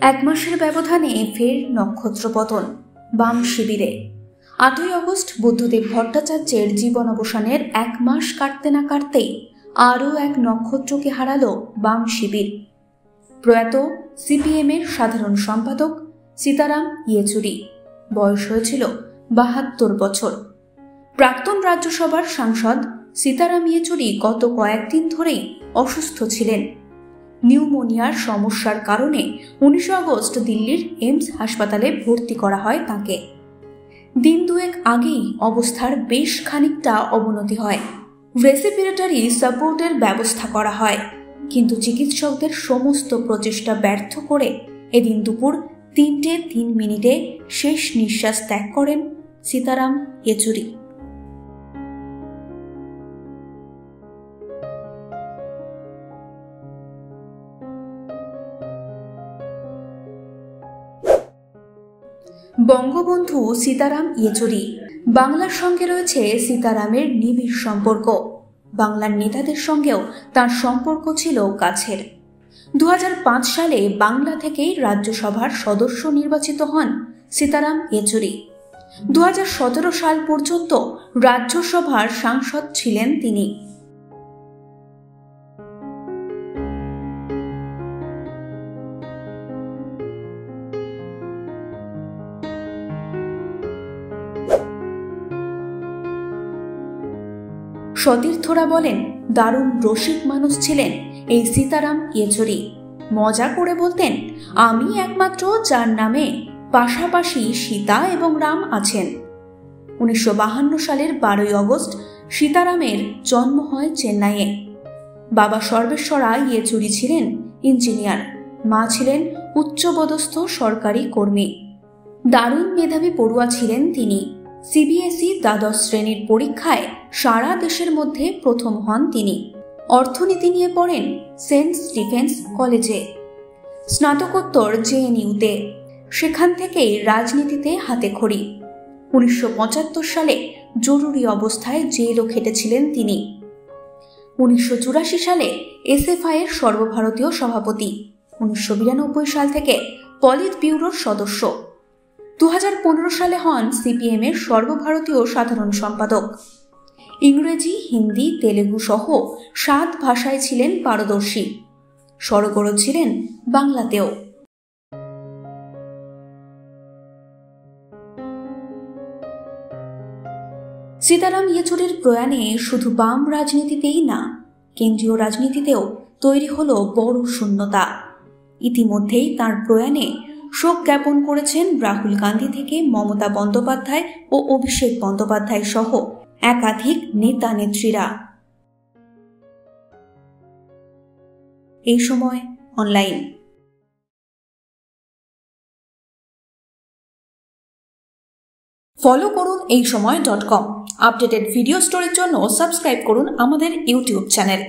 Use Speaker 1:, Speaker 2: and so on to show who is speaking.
Speaker 1: এক মাসের ব্যবধানে ফের নক্ষত্র পতন বাম শিবিরে। 8ই অগস্ট বুদ্ধদেব ভট্টাচার্যের জীবন অবসানের এক মাস কাটতে না কাটতেই আরও এক নক্ষত্রকে হারালো বাম শিবির। প্রয়াত সিপিএমের সাধারণ সম্পাদক সীতারাম ইয়েচুরি। বয়স হয়েছিল 72 বছর। প্রাক্তন রাজ্যসভার সাংসদ সীতারাম ইয়েচুরি গত কয়েকদিন ধরেই অসুস্থ ছিলেন। নিউমোনিয়ার সমস্যার কারণে 19 আগস্ট দিল্লির এইমস হাসপাতালে ভর্তি করা হয় তাঁকে। দিন দুয়েক আগেই অবস্থার বেশ খানিকটা অবনতি হয়। রেসপিরেটরি সাপোর্টের ব্যবস্থা করা হয়, কিন্তু চিকিৎসকদের সমস্ত প্রচেষ্টা ব্যর্থ করে এদিন দুপুর 3:03 শেষ নিঃশ্বাস ত্যাগ করেন সীতারাম ইয়েচুরি। বঙ্গবন্ধু সীতারাম ইয়েচুরি। বাংলার সঙ্গে রয়েছে সীতারামের নিবিড় সম্পর্ক। বাংলার নেতাদের সঙ্গেও তার সম্পর্ক ছিল কাছের। 2005 সালে বাংলা থেকেই রাজ্যসভার সদস্য নির্বাচিত হন সীতারাম ইয়েচুরি। 2017 সাল পর্যন্ত রাজ্যসভার সাংসদ ছিলেন তিনি। সতীর্থরা বলেন, দারুণ রসিক মানুষ ছিলেন এই সীতারাম ইয়েচুরি। মজা করে বলতেন, আমি একমাত্র যার নামে পাশাপাশি সীতা এবং রাম আছেন। 1952 সালের 12ই অগস্ট সীতারামের জন্ম হয় চেন্নাইয়ে। বাবা সর্বেশ্বরা ইয়েচুরি ছিলেন ইঞ্জিনিয়ার, মা ছিলেন উচ্চপদস্থ সরকারি কর্মী। দারুণ মেধাবী পড়ুয়া ছিলেন তিনি। সিবিএসই দ্বাদশ শ্রেণীর পরীক্ষায় সারা দেশের মধ্যে প্রথম হন তিনি। অর্থনীতি নিয়ে পড়েন সেন্ট স্টিফেন্স কলেজে, স্নাতকোত্তর জেএনইউতে। সেখান থেকেই রাজনীতিতে হাতেখড়ি। 1975 সালে জরুরি অবস্থায় জেলও খেটেছিলেন তিনি। 1984 সালে এসএফআই এর সর্বভারতীয় সভাপতি। 1992 সাল থেকে পলিট ব্যুরোর সদস্য। 2015 সালে হন সিপিএম এর সর্বভারতীয় সাধারণ সম্পাদক। ইংরেজি, হিন্দি, তেলেগু সহ 7 ভাষায় ছিলেন পারদর্শী। সরগরজ ছিলেন বাংলাতেও। সীতারাম ইয়েচুরির প্রয়াণে শুধু বাম রাজনীতিতেই না, কেন্দ্রীয় রাজনীতিতেও তৈরি হলো বড় শূন্যতা। ইতিমধ্যেই তার প্রয়াণে শোক জ্ঞাপন করেছেন রাহুল গান্ধী থেকে মমতা বন্দ্যোপাধ্যায় ও অভিষেক বন্দ্যোপাধ্যায় সহ একাধিক নেতা নেত্রীরা। এই সময় অনলাইন। ফলো করুন এইসময়.com। আপডেটেড ভিডিও স্টোরির জন্য সাবস্ক্রাইব করুন আমাদের ইউটিউব চ্যানেল।